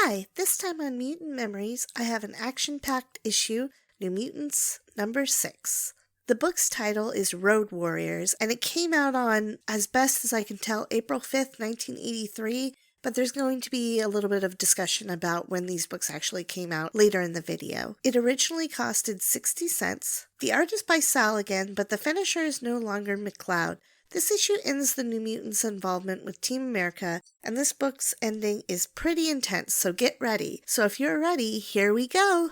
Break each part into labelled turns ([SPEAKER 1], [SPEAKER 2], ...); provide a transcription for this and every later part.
[SPEAKER 1] Hi, this time on Mutant Memories, I have an action-packed issue, New Mutants number 6. The book's title is Road Warriors, and it came out on, as best as I can tell, April 5th, 1983, but there's going to be a little bit of discussion about when these books actually came out later in the video. It originally costed 60 cents. The art is by Sal again, but the finisher is no longer McLeod. This issue ends the New Mutants' involvement with Team America, and this book's ending is pretty intense, so get ready. So if you're ready, here we go!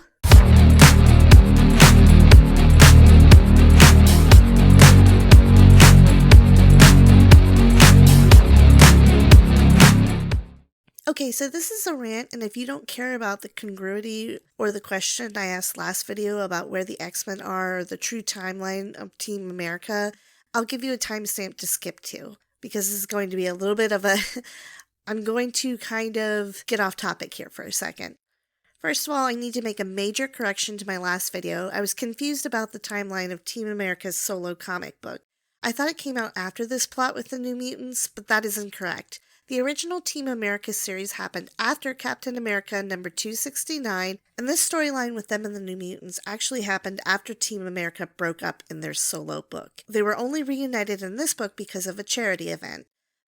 [SPEAKER 1] Okay, so this is a rant, and if you don't care about the congruity or the question I asked last video about where the X-Men are or the true timeline of Team America, I'll give you a timestamp to skip to, because this is going to be a little bit of a... I'm going to kind of get off topic here for a second. First of all, I need to make a major correction to my last video. I was confused about the timeline of Team America's solo comic book. I thought it came out after this plot with the New Mutants, but that is incorrect. The original Team America series happened after Captain America number 269, and this storyline with them and the New Mutants actually happened after Team America broke up in their solo book. They were only reunited in this book because of a charity event.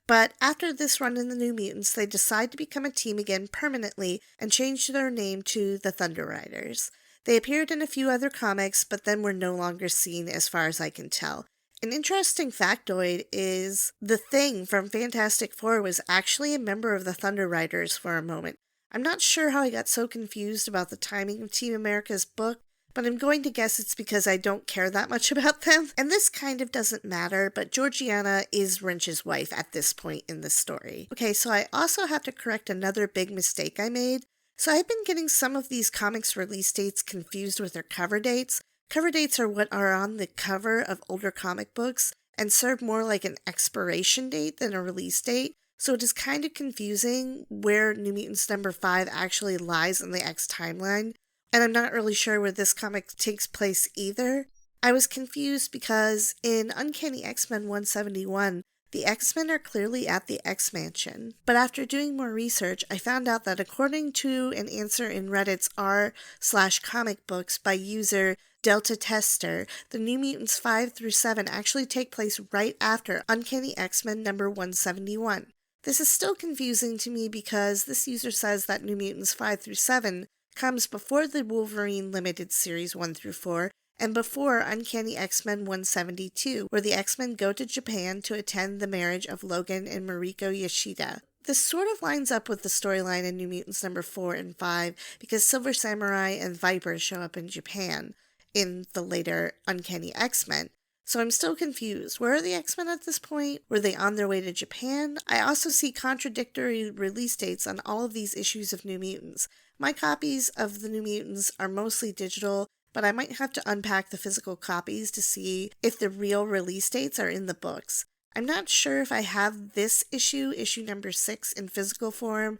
[SPEAKER 1] But after this run in the New Mutants, they decide to become a team again permanently and change their name to the Thunder Riders. They appeared in a few other comics, but then were no longer seen as far as I can tell. An interesting factoid is the Thing from Fantastic Four was actually a member of the Thunder Riders for a moment. I'm not sure how I got so confused about the timing of Team America's book, but I'm going to guess it's because I don't care that much about them. And this kind of doesn't matter, but Georgiana is Wrench's wife at this point in the story. Okay, so I also have to correct another big mistake I made. So I've been getting some of these comics release dates confused with their cover dates. Cover dates are what are on the cover of older comic books and serve more like an expiration date than a release date, so it is kind of confusing where New Mutants number 5 actually lies in the X timeline, and I'm not really sure where this comic takes place either. I was confused because in Uncanny X-Men 171, the X-Men are clearly at the X-Mansion, but after doing more research, I found out that according to an answer in Reddit's r/comic books by user Delta Tester, the New Mutants 5 through 7 actually take place right after Uncanny X-Men number 171. This is still confusing to me because this user says that New Mutants 5 through 7 comes before the Wolverine Limited Series 1 through 4 and before Uncanny X-Men 172, where the X-Men go to Japan to attend the marriage of Logan and Mariko Yoshida. This sort of lines up with the storyline in New Mutants number 4 and 5 because Silver Samurai and Viper show up in Japan in the later Uncanny X-Men. So I'm still confused. Where are the X-Men at this point? Were they on their way to Japan? I also see contradictory release dates on all of these issues of New Mutants. My copies of the New Mutants are mostly digital, but I might have to unpack the physical copies to see if the real release dates are in the books. I'm not sure if I have this issue number 6, in physical form.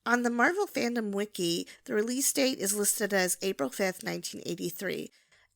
[SPEAKER 1] On the Marvel Fandom Wiki, the release date is listed as April 5th, 1983.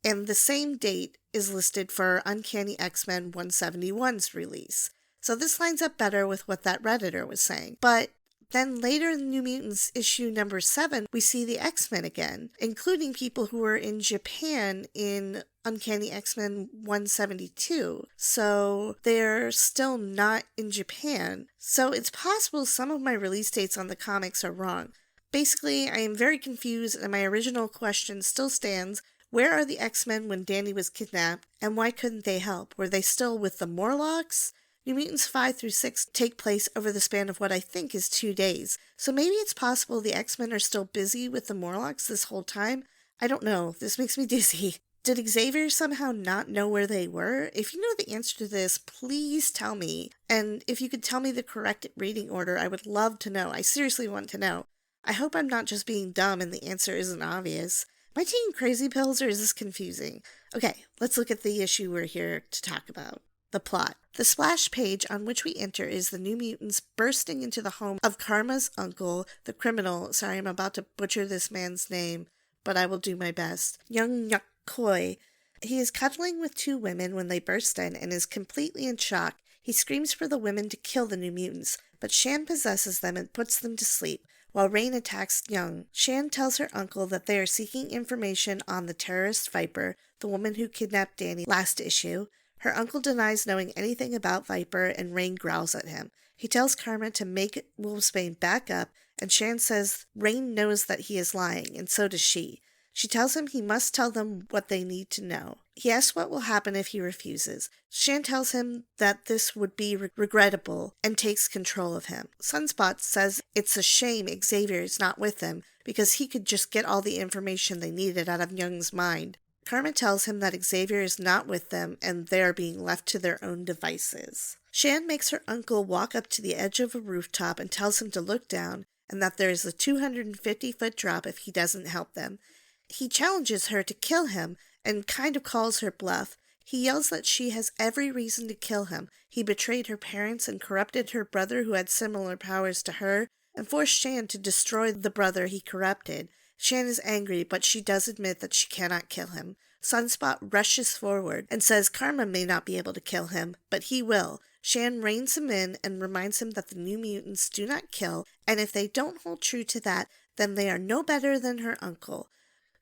[SPEAKER 1] And the same date is listed for Uncanny X-Men 171's release. So this lines up better with what that Redditor was saying. But then later in New Mutants issue number 7, we see the X-Men again, including people who were in Japan in Uncanny X-Men 172. So they're still not in Japan. So it's possible some of my release dates on the comics are wrong. Basically, I am very confused, and my original question still stands. Where are the X-Men when Dani was kidnapped, and why couldn't they help? Were they still with the Morlocks? New Mutants 5 through 6 take place over the span of what I think is 2 days, so maybe it's possible the X-Men are still busy with the Morlocks this whole time? I don't know, this makes me dizzy. Did Xavier somehow not know where they were? If you know the answer to this, please tell me, and if you could tell me the correct reading order, I would love to know. I seriously want to know. I hope I'm not just being dumb and the answer isn't obvious. Am I taking crazy pills or is this confusing? Okay, let's look at the issue we're here to talk about. The plot. The splash page on which we enter is the New Mutants bursting into the home of Karma's uncle, the criminal. Sorry, I'm about to butcher this man's name, but I will do my best. Young Nyuk Koi. He is cuddling with 2 women when they burst in and is completely in shock. He screams for the women to kill the New Mutants, but Shan possesses them and puts them to sleep. while Rain attacks Young. Shan tells her uncle that they are seeking information on the terrorist Viper, the woman who kidnapped Dani last issue. Her uncle denies knowing anything about Viper, and Rain growls at him. He tells Karma to make Wolfsbane back up, and Shan says Rain knows that he is lying, and so does she. She tells him he must tell them what they need to know. He asks what will happen if he refuses. Shan tells him that this would be regrettable and takes control of him. Sunspot says it's a shame Xavier is not with them because he could just get all the information they needed out of Young's mind. Karma tells him that Xavier is not with them and they are being left to their own devices. Shan makes her uncle walk up to the edge of a rooftop and tells him to look down and that there is a 250-foot drop if he doesn't help them. He challenges her to kill him and kind of calls her bluff. He yells that she has every reason to kill him. He betrayed her parents and corrupted her brother who had similar powers to her and forced Shan to destroy the brother he corrupted. Shan is angry, but she does admit that she cannot kill him. Sunspot rushes forward and says Karma may not be able to kill him, but he will. Shan reins him in and reminds him that the New Mutants do not kill, and if they don't hold true to that, then they are no better than her uncle.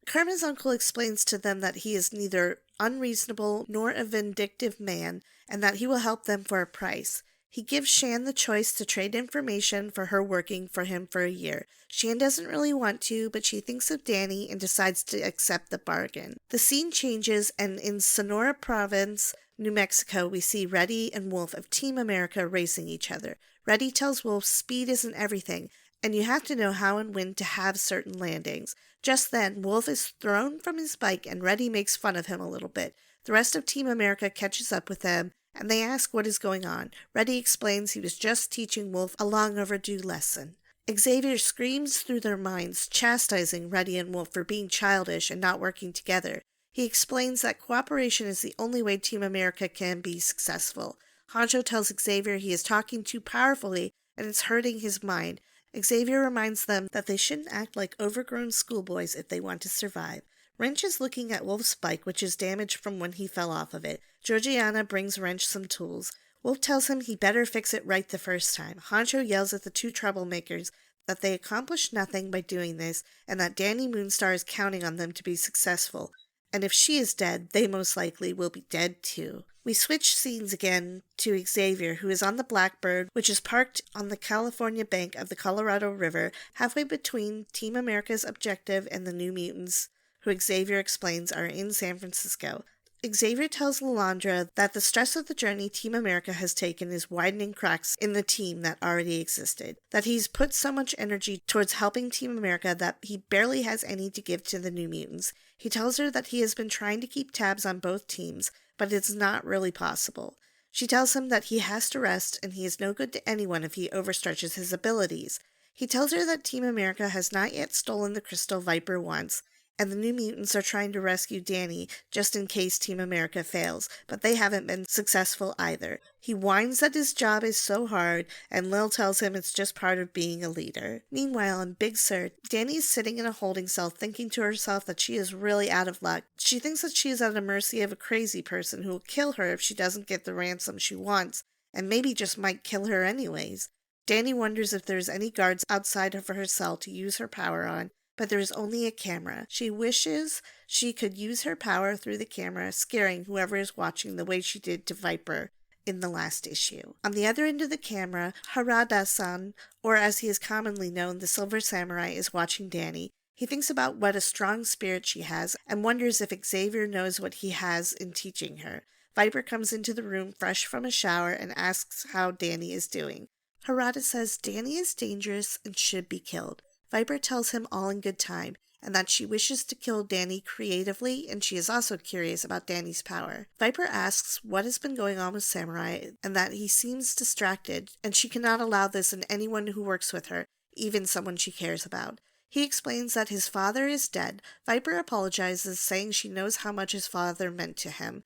[SPEAKER 1] Karma's uncle explains to them that he is neither unreasonable nor a vindictive man, and that he will help them for a price. He gives Shan the choice to trade information for her working for him for a year. Shan doesn't really want to, but she thinks of Dani and decides to accept the bargain. The scene changes, and in Sonora Province, New Mexico, we see Reddy and Wolf of Team America racing each other. Reddy tells Wolf speed isn't everything, and you have to know how and when to have certain landings. Just then, Wolf is thrown from his bike and Reddy makes fun of him a little bit. The rest of Team America catches up with them, and they ask what is going on. Reddy explains he was just teaching Wolf a long overdue lesson. Xavier screams through their minds, chastising Reddy and Wolf for being childish and not working together. He explains that cooperation is the only way Team America can be successful. Hancho tells Xavier he is talking too powerfully and it's hurting his mind. Xavier reminds them that they shouldn't act like overgrown schoolboys if they want to survive. Wrench is looking at Wolf's bike, which is damaged from when he fell off of it. Georgiana brings Wrench some tools. Wolf tells him he better fix it right the first time. Hancho yells at the two troublemakers that they accomplished nothing by doing this, and that Dani Moonstar is counting on them to be successful. And if she is dead, they most likely will be dead too. We switch scenes again to Xavier, who is on the Blackbird, which is parked on the California bank of the Colorado River, halfway between Team America's objective and the New Mutants, who Xavier explains are in San Francisco. Xavier tells Lilandra that the stress of the journey Team America has taken is widening cracks in the team that already existed, that he's put so much energy towards helping Team America that he barely has any to give to the New Mutants. He tells her that he has been trying to keep tabs on both teams, but it's not really possible. She tells him that he has to rest and he is no good to anyone if he overstretches his abilities. He tells her that Team America has not yet stolen the Crystal Viper once, and the New Mutants are trying to rescue Dani just in case Team America fails, but they haven't been successful either. He whines that his job is so hard, and Lil tells him it's just part of being a leader. Meanwhile, in Big Sur, Dani is sitting in a holding cell thinking to herself that she is really out of luck. She thinks that she is at the mercy of a crazy person who will kill her if she doesn't get the ransom she wants, and maybe just might kill her anyways. Dani wonders if there's any guards outside of her cell to use her power on, but there is only a camera. She wishes she could use her power through the camera, scaring whoever is watching the way she did to Viper in the last issue. On the other end of the camera, Harada-san, or as he is commonly known, the Silver Samurai, is watching Dani. He thinks about what a strong spirit she has and wonders if Xavier knows what he has in teaching her. Viper comes into the room fresh from a shower and asks how Dani is doing. Harada says Dani is dangerous and should be killed. Viper tells him all in good time, and that she wishes to kill Dani creatively, and she is also curious about Dani's power. Viper asks what has been going on with Samurai, and that he seems distracted, and she cannot allow this in anyone who works with her, even someone she cares about. He explains that his father is dead. Viper apologizes, saying she knows how much his father meant to him,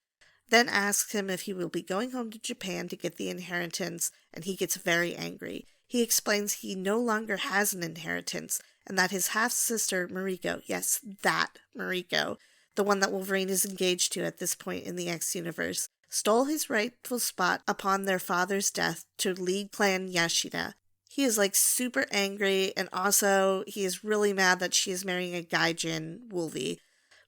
[SPEAKER 1] then asks him if he will be going home to Japan to get the inheritance, and he gets very angry. He explains he no longer has an inheritance, and that his half-sister, Mariko, yes, that Mariko, the one that Wolverine is engaged to at this point in the X universe, stole his rightful spot upon their father's death to lead Clan Yashida. He is like super angry, and also he is really mad that she is marrying a gaijin, Wolvie.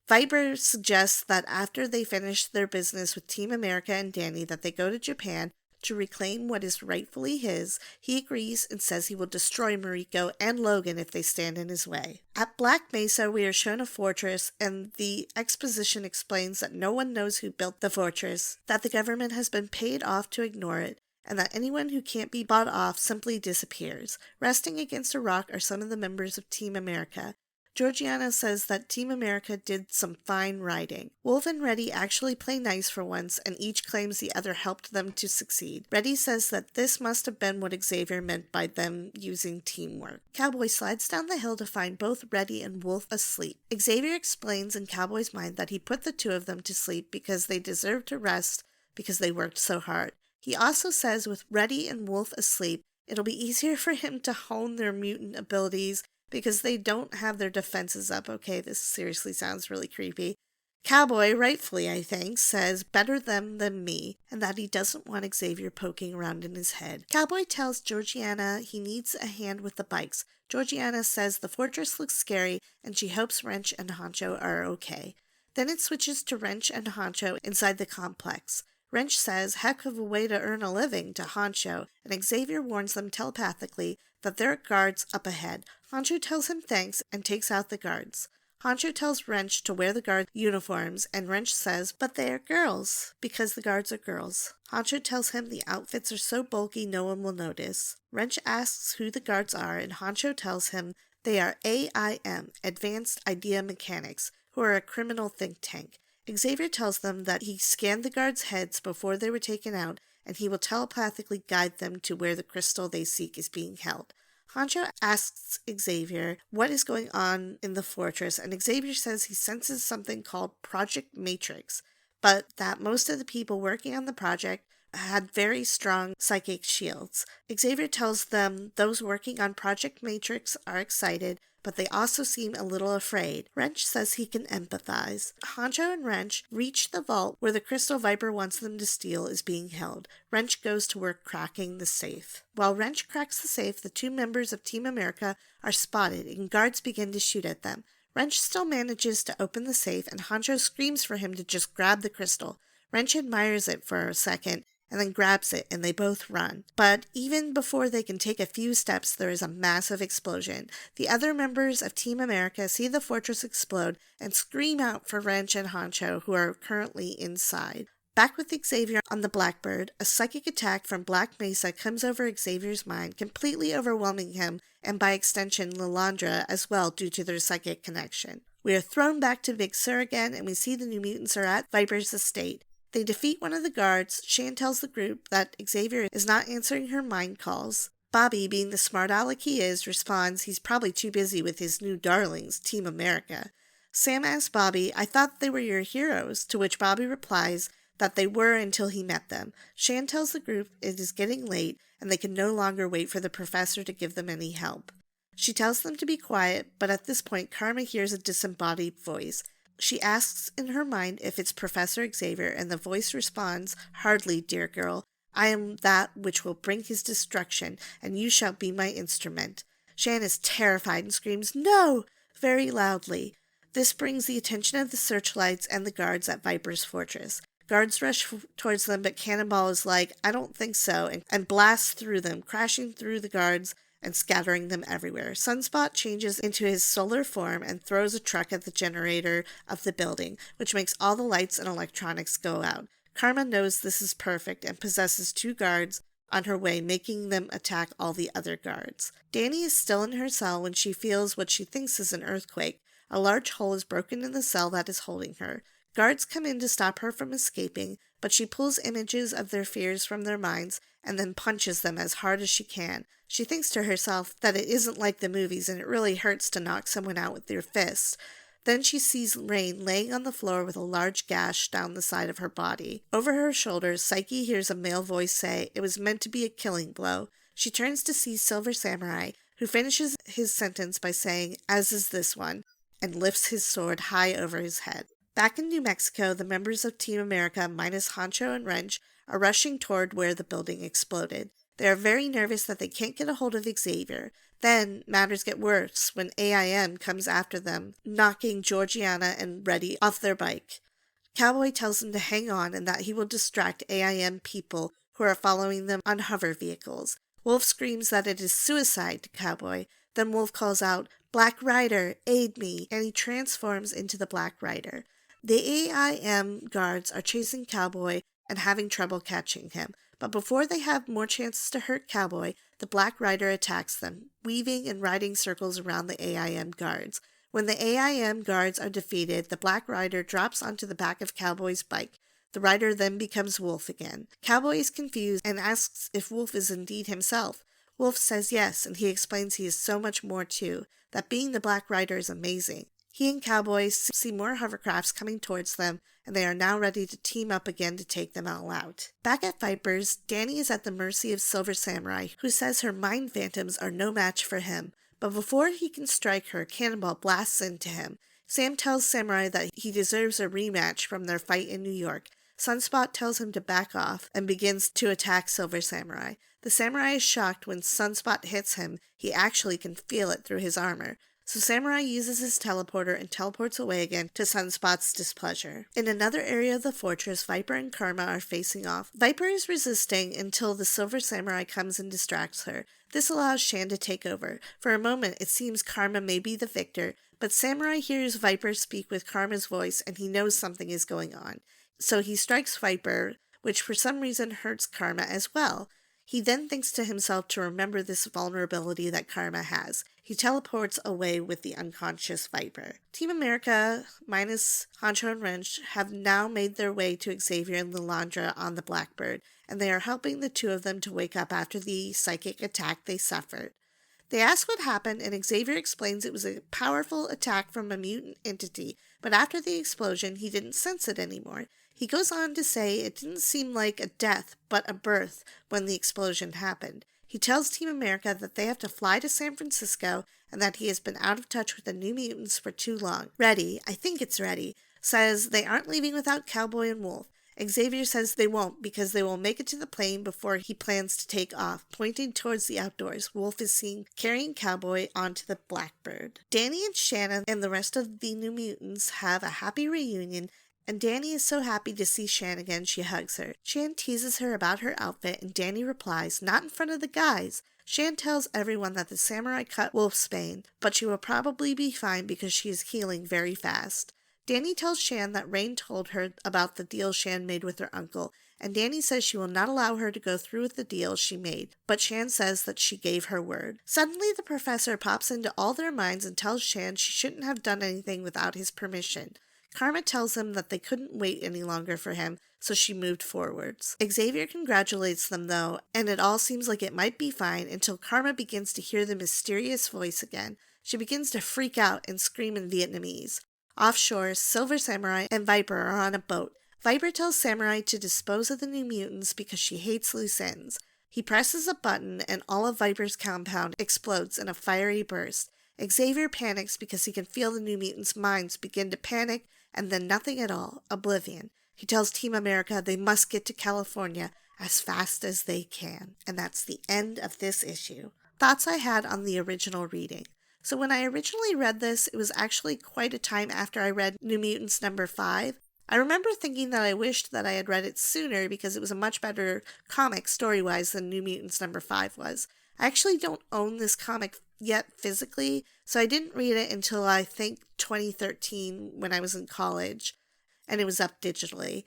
[SPEAKER 1] Viper suggests that after they finish their business with Team America and Dani that they go to Japan to reclaim what is rightfully his. He agrees and says he will destroy Mariko and Logan if they stand in his way. At Black Mesa, we are shown a fortress, and the exposition explains that no one knows who built the fortress, that the government has been paid off to ignore it, and that anyone who can't be bought off simply disappears. Resting against a rock are some of the members of Team America. Georgiana says that Team America did some fine writing. Wolf and Reddy actually play nice for once, and each claims the other helped them to succeed. Reddy says that this must have been what Xavier meant by them using teamwork. Cowboy slides down the hill to find both Reddy and Wolf asleep. Xavier explains in Cowboy's mind that he put the two of them to sleep because they deserved to rest because they worked so hard. He also says with Reddy and Wolf asleep, it'll be easier for him to hone their mutant abilities because they don't have their defenses up. Okay, this seriously sounds really creepy. Cowboy, rightfully I think, says better them than me, and that he doesn't want Xavier poking around in his head. Cowboy tells Georgiana he needs a hand with the bikes. Georgiana says the fortress looks scary, and she hopes Wrench and Honcho are okay. Then it switches to Wrench and Honcho inside the complex. Wrench says, heck of a way to earn a living to Honcho, and Xavier warns them telepathically that there are guards up ahead. Honcho tells him thanks and takes out the guards. Honcho tells Wrench to wear the guard uniforms, and Wrench says, but they are girls, because the guards are girls. Honcho tells him the outfits are so bulky no one will notice. Wrench asks who the guards are, and Honcho tells him they are AIM, Advanced Idea Mechanics, who are a criminal think tank. Xavier tells them that he scanned the guards' heads before they were taken out, and he will telepathically guide them to where the crystal they seek is being held. Honcho asks Xavier what is going on in the fortress, and Xavier says he senses something called Project Matrix, but that most of the people working on the project had very strong psychic shields. Xavier tells them those working on Project Matrix are excited, but they also seem a little afraid. Wrench says he can empathize. Honcho and Wrench reach the vault where the crystal Viper wants them to steal is being held. Wrench goes to work cracking the safe. While Wrench cracks the safe, the two members of Team America are spotted, and guards begin to shoot at them. Wrench still manages to open the safe, and Honcho screams for him to just grab the crystal. Wrench admires it for a second, and then grabs it, and they both run. But even before they can take a few steps, there is a massive explosion. The other members of Team America see the fortress explode and scream out for Wrench and Honcho, who are currently inside. Back with Xavier on the Blackbird, a psychic attack from Black Mesa comes over Xavier's mind, completely overwhelming him, and by extension Lilandra as well due to their psychic connection. We are thrown back to Big Sur again, and we see the New Mutants are at Viper's estate. They defeat one of the guards. Shan tells the group that Xavier is not answering her mind calls. Bobby, being the smart aleck he is, responds he's probably too busy with his new darlings, Team America. Sam asks Bobby, I thought they were your heroes, to which Bobby replies that they were until he met them. Shan tells the group it is getting late, and they can no longer wait for the professor to give them any help. She tells them to be quiet, but at this point Karma hears a disembodied voice. She asks in her mind if it's Professor Xavier, and the voice responds, hardly, dear girl. I am that which will bring his destruction, and you shall be my instrument. Shan is terrified and screams, no, very loudly. This brings the attention of the searchlights and the guards at Viper's fortress. Guards rush towards them, but Cannonball is like, I don't think so, and blasts through them, crashing through the guards and scattering them everywhere. Sunspot changes into his solar form and throws a truck at the generator of the building, which makes all the lights and electronics go out. Karma knows this is perfect and possesses two guards on her way, making them attack all the other guards. Dani is still in her cell when she feels what she thinks is an earthquake. A large hole is broken in the cell that is holding her. Guards come in to stop her from escaping, but she pulls images of their fears from their minds and then punches them as hard as she can. She thinks to herself that it isn't like the movies and it really hurts to knock someone out with your fist. Then she sees Rain laying on the floor with a large gash down the side of her body. Over her shoulders, Psyche hears a male voice say, it was meant to be a killing blow. She turns to see Silver Samurai, who finishes his sentence by saying, as is this one, and lifts his sword high over his head. Back in New Mexico, the members of Team America, minus Honcho and Wrench, are rushing toward where the building exploded. They are very nervous that they can't get a hold of Xavier. Then matters get worse when AIM comes after them, knocking Georgiana and Reddy off their bike. Cowboy tells them to hang on and that he will distract AIM people who are following them on hover vehicles. Wolf screams that it is suicide to Cowboy. Then Wolf calls out, "Black Rider, aid me," and he transforms into the Black Rider. The AIM guards are chasing Cowboy and having trouble catching him. But before they have more chances to hurt Cowboy, the Black Rider attacks them, weaving and riding circles around the AIM guards. When the AIM guards are defeated, the Black Rider drops onto the back of Cowboy's bike. The rider then becomes Wolf again. Cowboy is confused and asks if Wolf is indeed himself. Wolf says yes, and he explains he is so much more too, that being the Black Rider is amazing. He and Cowboy see more hovercrafts coming towards them, and they are now ready to team up again to take them all out. Back at Viper's, Dani is at the mercy of Silver Samurai, who says her mind phantoms are no match for him. But before he can strike her, Cannonball blasts into him. Sam tells Samurai that he deserves a rematch from their fight in New York. Sunspot tells him to back off and begins to attack Silver Samurai. The Samurai is shocked when Sunspot hits him. He actually can feel it through his armor. So Samurai uses his teleporter and teleports away again to Sunspot's displeasure. In another area of the fortress, Viper and Karma are facing off. Viper is resisting until the Silver Samurai comes and distracts her. This allows Shan to take over. For a moment, it seems Karma may be the victor, but Samurai hears Viper speak with Karma's voice and he knows something is going on. So he strikes Viper, which for some reason hurts Karma as well. He then thinks to himself to remember this vulnerability that Karma has. He teleports away with the unconscious Viper. Team America, minus Honcho and Wrench, have now made their way to Xavier and Lilandra on the Blackbird, and they are helping the two of them to wake up after the psychic attack they suffered. They ask what happened, and Xavier explains it was a powerful attack from a mutant entity, but after the explosion, he didn't sense it anymore. He goes on to say it didn't seem like a death, but a birth when the explosion happened. He tells Team America that they have to fly to San Francisco and that he has been out of touch with the New Mutants for too long. Reddy, I think it's Reddy, says they aren't leaving without Cowboy and Wolf. Xavier says they won't because they will make it to the plane before he plans to take off. Pointing towards the outdoors, Wolf is seen carrying Cowboy onto the Blackbird. Dani and Shannon and the rest of the New Mutants have a happy reunion, and Dani is so happy to see Shan again she hugs her. Shan teases her about her outfit, and Dani replies, "Not in front of the guys." Shan tells everyone that the samurai cut Wolf's bane, but she will probably be fine because she is healing very fast. Dani tells Shan that Rain told her about the deal Shan made with her uncle, and Dani says she will not allow her to go through with the deal she made, but Shan says that she gave her word. Suddenly the professor pops into all their minds and tells Shan she shouldn't have done anything without his permission. Karma tells them that they couldn't wait any longer for him, so she moved forwards. Xavier congratulates them, though, and it all seems like it might be fine until Karma begins to hear the mysterious voice again. She begins to freak out and scream in Vietnamese. Offshore, Silver Samurai and Viper are on a boat. Viper tells Samurai to dispose of the New Mutants because she hates loose ends. He presses a button and all of Viper's compound explodes in a fiery burst. Xavier panics because he can feel the New Mutants' minds begin to panic and then nothing at all, oblivion. He tells Team America they must get to California as fast as they can. And that's the end of this issue. Thoughts I had on the original reading. So when I originally read this, it was actually quite a time after I read New Mutants number 5. I remember thinking that I wished that I had read it sooner because it was a much better comic story-wise than New Mutants number 5 was. I actually don't own this comic yet physically, so I didn't read it until I think 2013 when I was in college, and it was up digitally.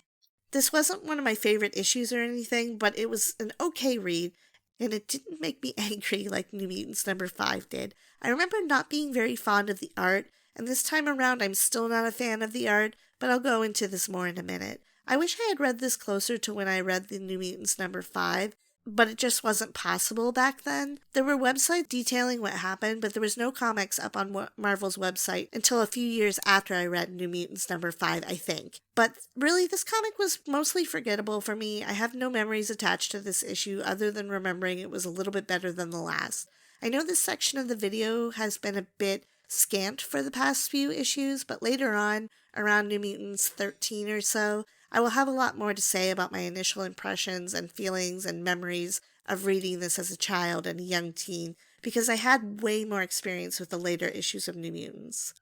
[SPEAKER 1] This wasn't one of my favorite issues or anything, but it was an okay read, and it didn't make me angry like New Mutants number 5 did. I remember not being very fond of the art, and this time around I'm still not a fan of the art, but I'll go into this more in a minute. I wish I had read this closer to when I read the New Mutants number 5, but it just wasn't possible back then. There were websites detailing what happened, but there was no comics up on Marvel's website until a few years after I read New Mutants number 5, I think. But really, this comic was mostly forgettable for me. I have no memories attached to this issue other than remembering it was a little bit better than the last. I know this section of the video has been a bit scant for the past few issues, but later on, around New Mutants 13 or so, I will have a lot more to say about my initial impressions and feelings and memories of reading this as a child and a young teen because I had way more experience with the later issues of New Mutants.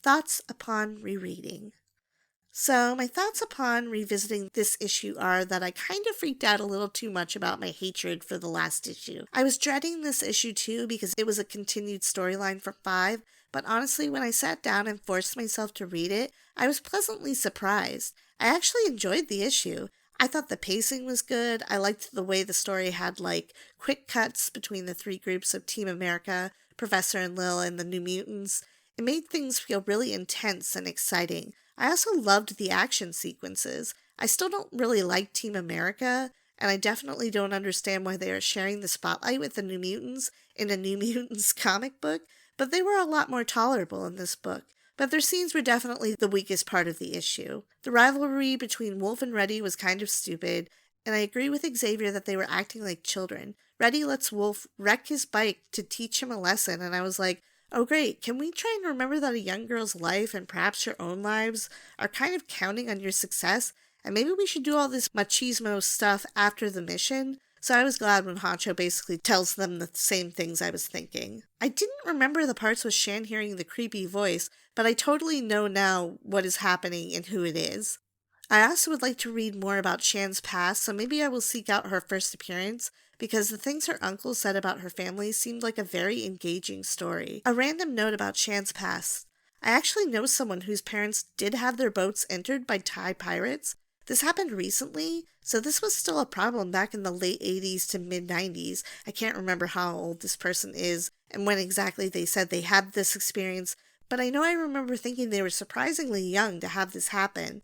[SPEAKER 1] Thoughts upon rereading. So, my thoughts upon revisiting this issue are that I kind of freaked out a little too much about my hatred for the last issue. I was dreading this issue too because it was a continued storyline from 5, but honestly, when I sat down and forced myself to read it, I was pleasantly surprised. I actually enjoyed the issue. I thought the pacing was good. I liked the way the story had quick cuts between the three groups of Team America, Professor and Lil, and the New Mutants. It made things feel really intense and exciting. I also loved the action sequences. I still don't really like Team America, and I definitely don't understand why they are sharing the spotlight with the New Mutants in a New Mutants comic book, but they were a lot more tolerable in this book. But their scenes were definitely the weakest part of the issue. The rivalry between Wolf and Reddy was kind of stupid, and I agree with Xavier that they were acting like children. Reddy lets Wolf wreck his bike to teach him a lesson, and I was like, oh great, can we try and remember that a young girl's life and perhaps your own lives are kind of counting on your success, and maybe we should do all this machismo stuff after the mission? So I was glad when Honcho basically tells them the same things I was thinking. I didn't remember the parts with Shan hearing the creepy voice, but I totally know now what is happening and who it is. I also would like to read more about Shan's past, so maybe I will seek out her first appearance, because the things her uncle said about her family seemed like a very engaging story. A random note about Shan's past. I actually know someone whose parents did have their boats entered by Thai pirates. This happened recently, so this was still a problem back in the late 80s to mid-90s. I can't remember how old this person is and when exactly they said they had this experience, but I know I remember thinking they were surprisingly young to have this happen.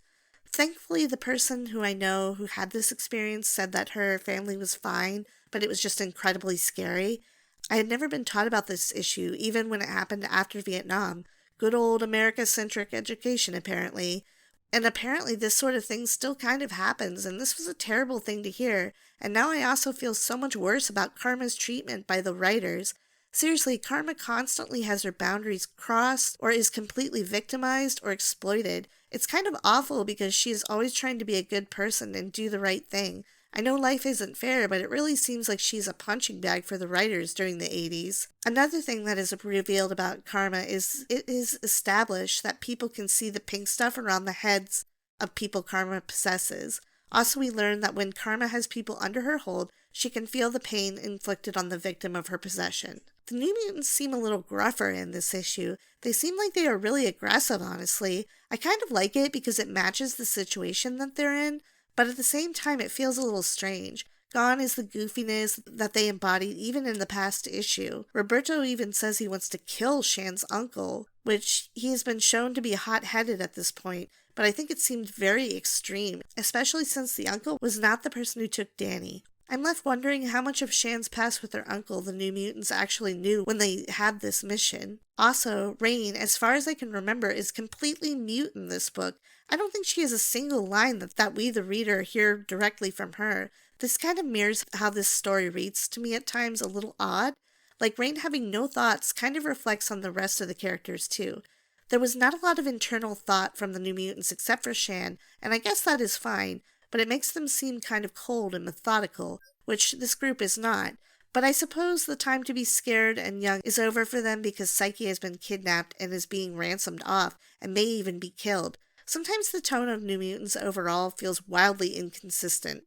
[SPEAKER 1] Thankfully, the person who I know who had this experience said that her family was fine, but it was just incredibly scary. I had never been taught about this issue, even when it happened after Vietnam. Good old America-centric education, apparently. And apparently this sort of thing still kind of happens, and this was a terrible thing to hear. And now I also feel so much worse about Karma's treatment by the writers. Seriously, Karma constantly has her boundaries crossed, or is completely victimized or exploited. It's kind of awful because she is always trying to be a good person and do the right thing. I know life isn't fair, but it really seems like she's a punching bag for the writers during the 80s. Another thing that is revealed about Karma is it is established that people can see the pink stuff around the heads of people Karma possesses. Also, we learn that when Karma has people under her hold, she can feel the pain inflicted on the victim of her possession. The New Mutants seem a little gruffer in this issue. They seem like they are really aggressive, honestly. I kind of like it because it matches the situation that they're in, but at the same time it feels a little strange. Gone is the goofiness that they embodied even in the past issue. Roberto even says he wants to kill Shan's uncle, which he has been shown to be hot-headed at this point, but I think it seemed very extreme, especially since the uncle was not the person who took Dani. I'm left wondering how much of Shan's past with her uncle the New Mutants actually knew when they had this mission. Also, Rain, as far as I can remember, is completely mute in this book. I don't think she has a single line that we, the reader, hear directly from her. This kind of mirrors how this story reads to me at times a little odd. Like Rain having no thoughts kind of reflects on the rest of the characters too. There was not a lot of internal thought from the New Mutants except for Shan, and I guess that is fine, but it makes them seem kind of cold and methodical, which this group is not. But I suppose the time to be scared and young is over for them because Psyche has been kidnapped and is being ransomed off and may even be killed. Sometimes the tone of New Mutants overall feels wildly inconsistent,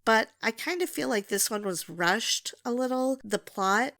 [SPEAKER 1] but I kind of feel like this one was rushed a little, the plot.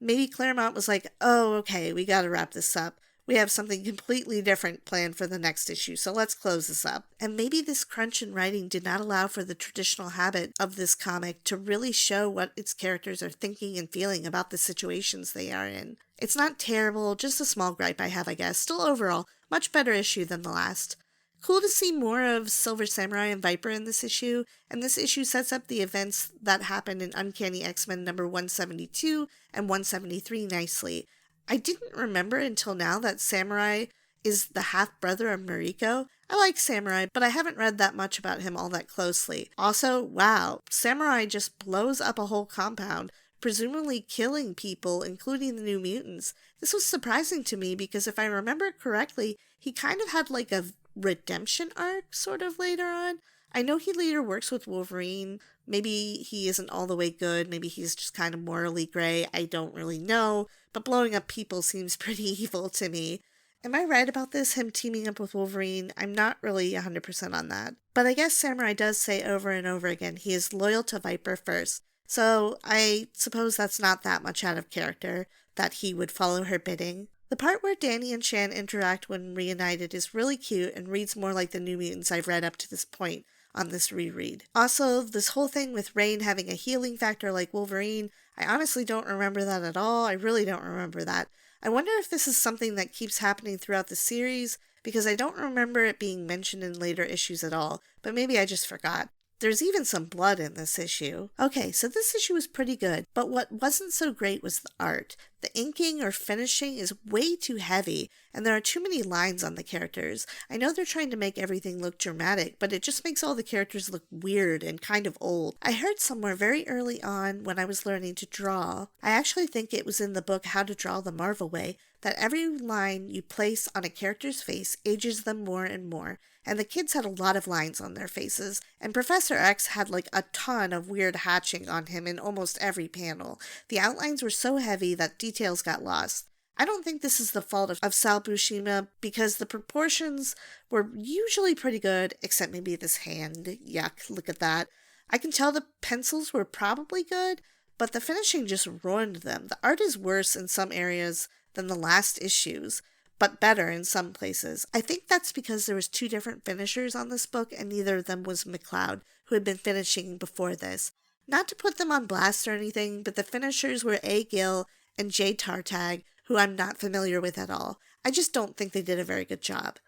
[SPEAKER 1] Maybe Claremont was like, oh, okay, we gotta wrap this up. We have something completely different planned for the next issue, so let's close this up. And maybe this crunch in writing did not allow for the traditional habit of this comic to really show what its characters are thinking and feeling about the situations they are in. It's not terrible, just a small gripe I have, I guess. Still overall, much better issue than the last. Cool to see more of Silver Samurai and Viper in this issue, and this issue sets up the events that happened in Uncanny X-Men number 172 and 173 nicely. I didn't remember until now that Samurai is the half-brother of Mariko. I like Samurai, but I haven't read that much about him all that closely. Also, wow, Samurai just blows up a whole compound, presumably killing people, including the New Mutants. This was surprising to me because if I remember correctly, he kind of had like a redemption arc sort of later on. I know he later works with Wolverine. Maybe he isn't all the way good. Maybe he's just kind of morally gray. I don't really know. But blowing up people seems pretty evil to me. Am I right about this, him teaming up with Wolverine? I'm not really 100% on that. But I guess Samurai does say over and over again he is loyal to Viper first. So I suppose that's not that much out of character, that he would follow her bidding. The part where Dani and Shan interact when reunited is really cute and reads more like the New Mutants I've read up to this point on this reread. Also, this whole thing with Rain having a healing factor like Wolverine, I honestly don't remember that at all. I really don't remember that. I wonder if this is something that keeps happening throughout the series, because I don't remember it being mentioned in later issues at all, but maybe I just forgot. There's even some blood in this issue. Okay, so this issue was pretty good, but what wasn't so great was the art. The inking or finishing is way too heavy, and there are too many lines on the characters. I know they're trying to make everything look dramatic, but it just makes all the characters look weird and kind of old. I heard somewhere very early on when I was learning to draw, I actually think it was in the book How to Draw the Marvel Way, that every line you place on a character's face ages them more and more. And the kids had a lot of lines on their faces, and Professor X had like a ton of weird hatching on him in almost every panel. The outlines were so heavy that details got lost. I don't think this is the fault of Sal Buscema, because the proportions were usually pretty good, except maybe this hand. Yuck, look at that. I can tell the pencils were probably good, but the finishing just ruined them. The art is worse in some areas than the last issues, but better in some places. I think that's because there was 2 different finishers on this book, and neither of them was McLeod, who had been finishing before this. Not to put them on blast or anything, but the finishers were A. Gill and J. Tartag, who I'm not familiar with at all. I just don't think they did a very good job.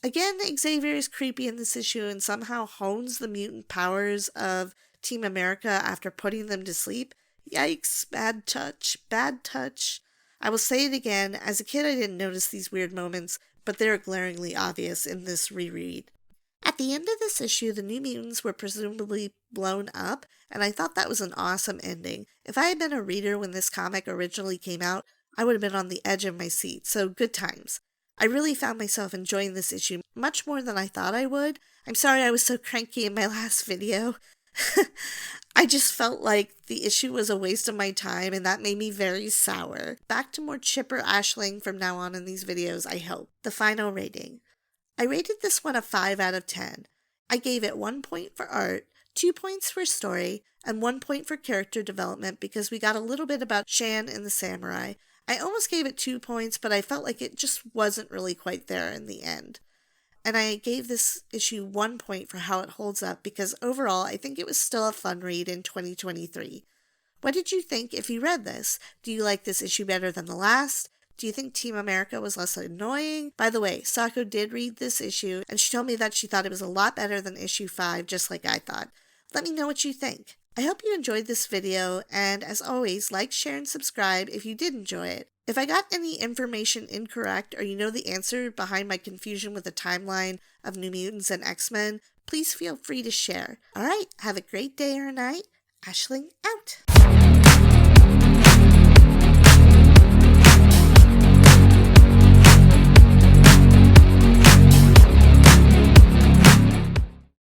[SPEAKER 1] Again, Xavier is creepy in this issue and somehow hones the mutant powers of Team America after putting them to sleep. Yikes, bad touch, bad touch. I will say it again, as a kid I didn't notice these weird moments, but they're glaringly obvious in this reread. At the end of this issue, the New Mutants were presumably blown up, and I thought that was an awesome ending. If I had been a reader when this comic originally came out, I would have been on the edge of my seat, so good times. I really found myself enjoying this issue much more than I thought I would. I'm sorry I was so cranky in my last video. I just felt like the issue was a waste of my time, and that made me very sour. Back to more chipper Aisling from now on in these videos, I hope. The final rating. I rated this one a 5 out of 10. I gave it 1 point for art, 2 points for story, and 1 point for character development because we got a little bit about Shan and the samurai. I almost gave it 2 points, but I felt like it just wasn't really quite there in the end. And I gave this issue 1 point for how it holds up because overall I think it was still a fun read in 2023. What did you think if you read this? Do you like this issue better than the last? Do you think Team America was less annoying? By the way, Sako did read this issue and she told me that she thought it was a lot better than issue 5, just like I thought. Let me know what you think. I hope you enjoyed this video, and as always, like, share, and subscribe if you did enjoy it. If I got any information incorrect or you know the answer behind my confusion with the timeline of New Mutants and X-Men, please feel free to share. Alright, have a great day or night. Aisling out.